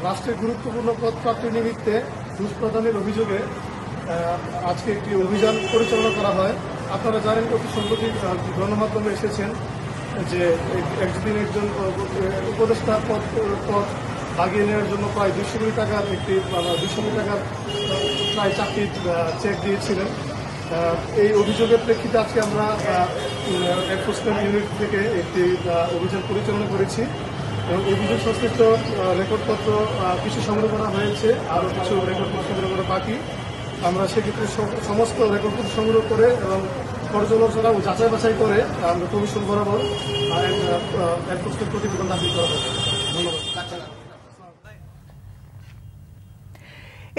রাষ্ট্রের গুরুত্বপূর্ণ পদ প্রাপ্তির নিমিত্তে ঘুষ প্রদানের অভিযোগে আজকে একটি অভিযান পরিচালনা করা হয়। আপনারা জানেন, অতি সম্প্রতি গণমাধ্যমে এসেছেন যে একজন উপদেষ্টা পদ লাগিয়ে নেওয়ার জন্য প্রায় 200 কোটি টাকার একটি 200 কোটি টাকার প্রায় 4টি চেক দিয়েছিলেন। এই অভিযোগের প্রেক্ষিতে আজকে আমরা এনফোর্সমেন্ট ইউনিট থেকে একটি অভিযান পরিচালনা করেছি এবং অভিযোগ সংশ্লিষ্ট রেকর্ডপত্র কিছু সংগ্রহ করা হয়েছে, আরও কিছু রেকর্ডপত্র সংগ্রহ করা বাকি। আমরা সেক্ষেত্রে সমস্ত রেকর্ডপত্র সংগ্রহ করে এবং পর্যালোচনা ও যাচাই বাছাই করে আমরা কমিশন বরাবর এনফোর্সমেন্ট প্রতিবেদন দাখিল করা হবে। ধন্যবাদ।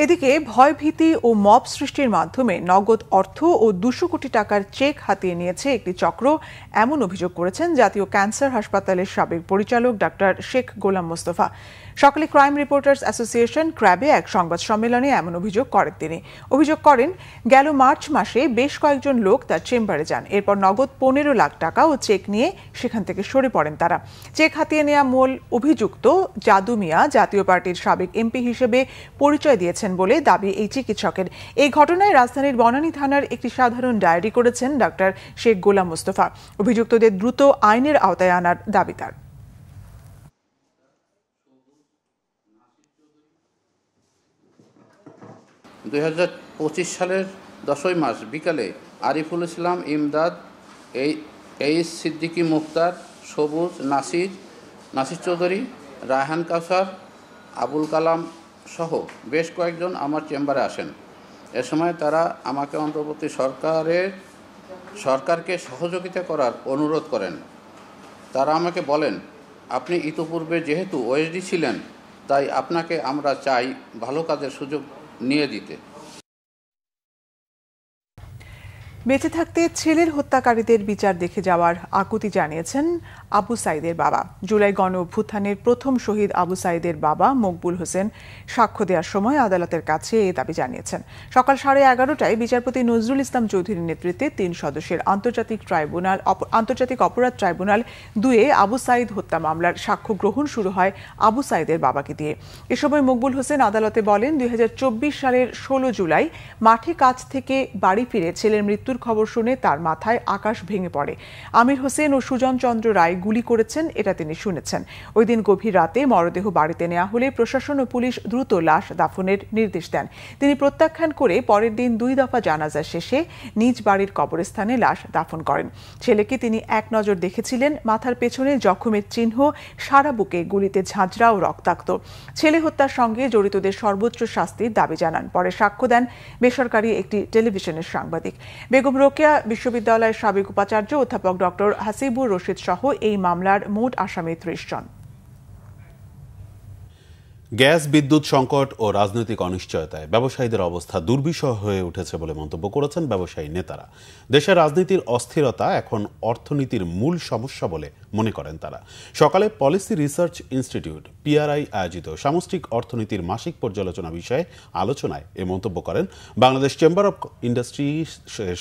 এদিকে ভয়ভীতি ও মব সৃষ্টির মাধ্যমে নগদ অর্থ ও 200 কোটি টাকার চেক হাতিয়ে নিয়েছে একটি চক্র, এমন অভিযোগ করেছেন জাতীয় ক্যান্সার হাসপাতালের সাবেক পরিচালক ডাক্তার শেখ গোলাম মোস্তফা। সকালে ক্রাইম রিপোর্টার্স অ্যাসোসিয়েশন ক্র্যাবে এক সংবাদ সম্মেলনে এমন অভিযোগ করেন তিনি। অভিযোগ করেন গেল মার্চ মাসে বেশ কয়েকজন লোক তার চেম্বারে যান, এরপর নগদ 15 লাখ টাকা ও চেক নিয়ে সেখান থেকে সরে পড়েন তারা। চেক হাতিয়ে নেওয়া মূল অভিযুক্ত জাদু মিয়া জাতীয় পার্টির সাবেক এমপি হিসেবে পরিচয় দিয়েছেন বলে দাবি এই চিকিৎসকের। এই ঘটনায় রাজধানীর বনানী থানার একটি সাধারণ ডায়েরি করেছেন ডাক্তার শেখ গোলাম মোস্তফা। অভিযুক্তদের দ্রুত আইনের আওতায় আনার দাবি তার। 2025 সালের 10ই মার্চ বিকালে আরিফুল ইসলাম, ইমদাদ, এইচ সিদ্দিকী, মুক্তার, সবুজ, নাসির চৌধুরী, রায়হান কাউসার, আবুল কালাম সহ বেশ কয়েকজন আমার চেম্বারে আসেন। এ সময় তারা আমাকে অন্তর্বর্তী সরকারকে সহযোগিতা করার অনুরোধ করেন। তারা আমাকে বলেন, আপনি ইতিপূর্বে যেহেতু ওএসডি ছিলেন, তাই আপনাকে আমরা চাই ভালো কাজের সুযোগ নিয়ে দিতে। বেঁচে থাকতে ছেলের হত্যাকারীদের বিচার দেখে যাওয়ার আকুতি জানিয়েছেন আবু সাইদের বাবা। জুলাই গণ অভ্যুত্থানের প্রথম শহীদ আবু সাইদের বাবা মকবুল হোসেন সাক্ষ্য দেওয়ার সময় আদালতের কাছে এই দাবি জানিয়েছেন। সকাল 11:30টায় বিচারপতি নজরুল ইসলাম চৌধুরীর নেতৃত্বে 3 সদস্যের আন্তর্জাতিক অপরাধ ট্রাইব্যুনাল 2-এ আবু সাইদ হত্যা মামলার সাক্ষ্য গ্রহণ শুরু হয় আবু সাইদের বাবাকে দিয়ে। এ সময় মকবুল হোসেন আদালতে বলেন, 2024 সালের 16 জুলাই মাঠে কাজ থেকে বাড়ি ফিরে ছেলের মৃত্যুর খবর শুনে তার মাথায় আকাশ ভেঙে পড়ে। আমির হোসেন ও সুজন চন্দ্র রায় গুলি করেছেন, এটা তিনি শুনেছেন। ওই দিন গভীর রাতে মরদেহ বাড়িতে নেওয়া হলে প্রশাসন ও পুলিশ দ্রুত লাশ দাফনের নির্দেশ দেন। তিনি প্রত্যাখ্যান করে পরের দিন 2 দফা জানাজা শেষে নিজ বাড়ির কবরস্থানে লাশ দাফন করেন। ছেলেকে তিনি এক নজর দেখেছিলেন, মাথার পেছনে জখমের চিহ্ন, সারা বুকে গুলিতে ঝাঁঝরা ও রক্তাক্ত। ছেলে হত্যার সঙ্গে জড়িতদের সর্বোচ্চ শাস্তির দাবি জানান। পরে সাক্ষ্য দেন বেসরকারি একটি টেলিভিশনের সাংবাদিক। বেগম রোকেয়া বিশ্ববিদ্যালয়ের সাবেক উপাচার্য অধ্যাপক ডক্টর হাসিবুর রশিদ সহ এই মামলার মোট আসামি 30 জন। গ্যাস, বিদ্যুৎ সংকট ও রাজনৈতিক অনিশ্চয়তায় ব্যবসায়ীদের অবস্থা দুর্বিষহ হয়ে উঠেছে বলে মন্তব্য করেছেন ব্যবসায়ী নেতারা। দেশের রাজনীতির অস্থিরতা এখন অর্থনীতির মূল সমস্যা বলে মনে করেন তারা। সকালে পলিসি রিসার্চ ইনস্টিটিউট পিআরআই আয়োজিত সামষ্টিক অর্থনীতির মাসিক পর্যালোচনা বিষয়ে আলোচনায় এ মন্তব্য করেন বাংলাদেশ চেম্বার অব ইন্ডাস্ট্রিজ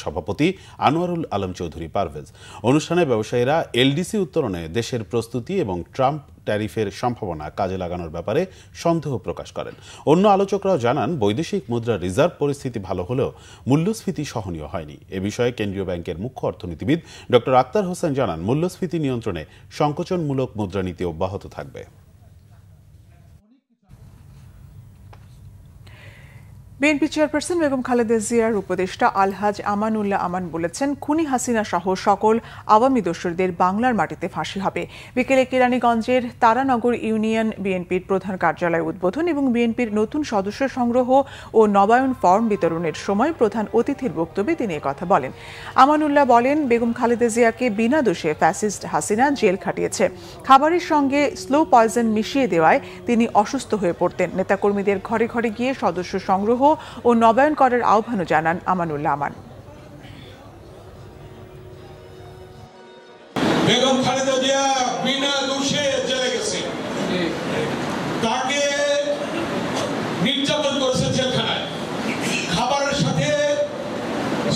সভাপতি আনোয়ারুল আলম চৌধুরী পারভেজ। অনুষ্ঠানে ব্যবসায়ীরা এলডিসি উত্তরণে দেশের প্রস্তুতি এবং ট্রাম্প ট্যারিফের সম্ভাবনা কাজে লাগানোর ব্যাপারে সন্দেহ প্রকাশ করেন। অন্য আলোচকরাও জানান, বৈদেশিক মুদ্রার রিজার্ভ পরিস্থিতি ভালো হলেও মূল্যস্ফীতি সহনীয় হয়নি। এ বিষয়ে কেন্দ্রীয় ব্যাংকের মুখ্য অর্থনীতিবিদ ডক্টর আক্তার হোসেন জানান, মূল্যস্ফীতি নিয়ন্ত্রণে সংকোচনমূলক মুদ্রানীতি অব্যাহত থাকবে। বিএনপি চেয়ারপারসন বেগম খালেদা জিয়ার উপদেষ্টা আলহাজ আমানুল্লাহ আমান বলেছেন, খুনি হাসিনা সহ সকল আওয়ামী দোসরদের বাংলার মাটিতে ফাঁসি হবে। বিকেলে কেরানীগঞ্জের তারানগর ইউনিয়ন বিএনপির প্রধান কার্যালয় উদ্বোধন এবং বিএনপির নতুন সদস্য সংগ্রহ ও নবায়ন ফর্ম বিতরণের সময় প্রধান অতিথির বক্তব্যে তিনি একথা বলেন। আমানুল্লাহ বলেন, বেগম খালেদা জিয়াকে বিনা দোষে ফ্যাসিস্ট হাসিনা জেল খাটিয়েছে। খাবারের সঙ্গে স্লো পয়জন মিশিয়ে দেওয়ায় তিনি অসুস্থ হয়ে পড়তেন। নেতাকর্মীদের ঘরে ঘরে গিয়ে সদস্য সংগ্রহ ও নবায়ন করার আহ্বানও জানান আমানুল্লাহ আমান। বেগম খালেদা জিয়া বিনা দোষে জেলে গেছে, তাকে নির্যাতন করেছে জেলখানায়, খাবারের সাথে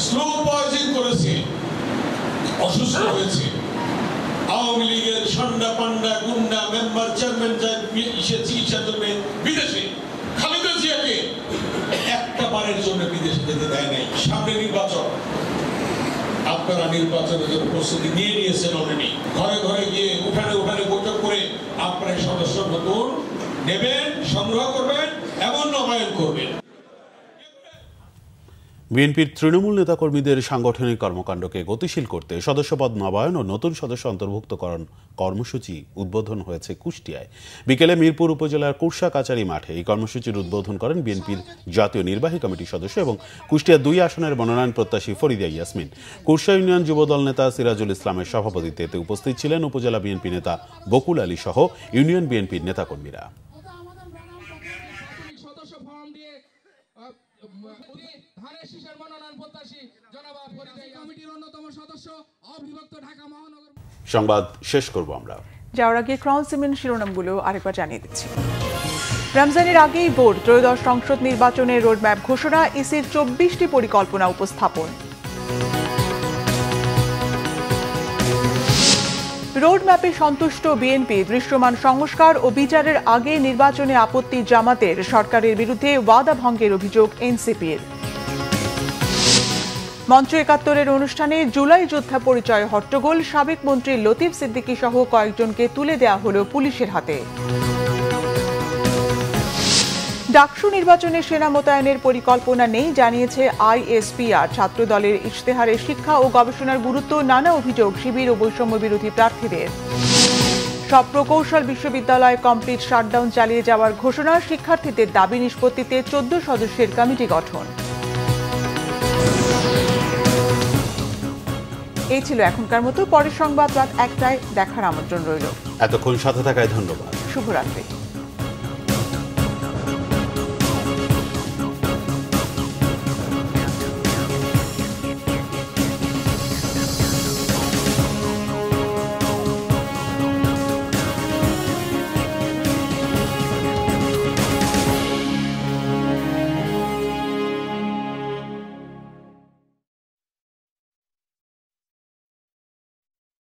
স্লো পয়জন করেছে, অসুস্থ হয়েছে। আওয়ামী লীগের সন্ডা পান্ডা গুন্ডা মেম্বার চেয়ারম্যান চিকিৎসার জন্য বিদেশে খালেদা জিয়াকে একটা বারের জন্য বিদেশে যেতে দেয় নাই। সামনে নির্বাচন, আপনারা নির্বাচনের জন্য প্রস্তুতি নিয়ে নিয়েছেন অলরেডি। ঘরে ঘরে গিয়ে উঠানে উঠানে বৈঠক করে আপনারা সদস্য নতুন নেবেন, সংগ্রহ করবেন এবং নবায়ন করবেন। বিএনপির তৃণমূল নেতাকর্মীদের সাংগঠনিক কর্মকাণ্ডকে গতিশীল করতে সদস্যপদ নবায়ন ও নতুন সদস্য অন্তর্ভুক্তকরণ কর্মসূচি উদ্বোধন হয়েছে কুষ্টিয়ায়। বিকেলে মিরপুর উপজেলার কুরসা কাচারি মাঠে এই কর্মসূচির উদ্বোধন করেন বিএনপির জাতীয় নির্বাহী কমিটির সদস্য এবং কুষ্টিয়া 2 আসনের মনোনয়ন প্রত্যাশী ফরিদা ইয়াসমিন। কুরসা ইউনিয়ন যুবদল নেতা সিরাজুল ইসলামের সভাপতিত্বে এতে উপস্থিত ছিলেন উপজেলা বিএনপি নেতা বকুল আলী সহ ইউনিয়ন বিএনপির নেতাকর্মীরা। ধানের শীষের মনোনয়ন প্রত্যাশী জনাব কমিটির অন্যতম সদস্য অবিভক্ত ঢাকা মহানগর। সংবাদ শেষ করব আমরা। যাওয়ার আগে ক্রাউন সিমেন্ট শিরোনামগুলো আরেকবার জানিয়ে দিচ্ছি। রমজানের আগেই বোর্ড ত্রয়োদশ সংসদ নির্বাচনের রোডম্যাপ ঘোষণা, ইসির 24টি পরিকল্পনা উপস্থাপন। রোডম্যাপে সন্তুষ্ট বিএনপি, দৃশ্যমান সংস্কার ও বিচারের আগে নির্বাচনে আপত্তি জামাতের, সরকারের বিরুদ্ধে ওয়াদা ভঙ্গের অভিযোগ এনসিপির। মঞ্চ ৭১-এর অনুষ্ঠানে জুলাই যোদ্ধা পরিচয় হট্টগোল, সাবেক মন্ত্রী লতিফ সিদ্দিকী সহ কয়েকজনকে তুলে দেওয়া হল পুলিশের হাতে। ডাকসু নির্বাচনে সেনা মোতায়েনের পরিকল্পনা নেই জানিয়েছে আইএসপিআর। ছাত্রদলের ইশতেহারে শিক্ষা ও গবেষণার গুরুত্ব, নানা অভিযোগ শিবির ও বৈষম্য বিরোধী প্রার্থীদের। সব প্রকৌশল বিশ্ববিদ্যালয় কমপ্লিট শাটডাউন চালিয়ে যাওয়ার ঘোষণা, শিক্ষার্থীদের দাবি নিষ্পত্তিতে 14 সদস্যের কমিটি গঠন। এই ছিল এখনকার মতো। পরের সংবাদ রাত ১টায় দেখার আমন্ত্রণ রইল। এতক্ষণ সাথে থাকায় ধন্যবাদ। শুভরাত্রি।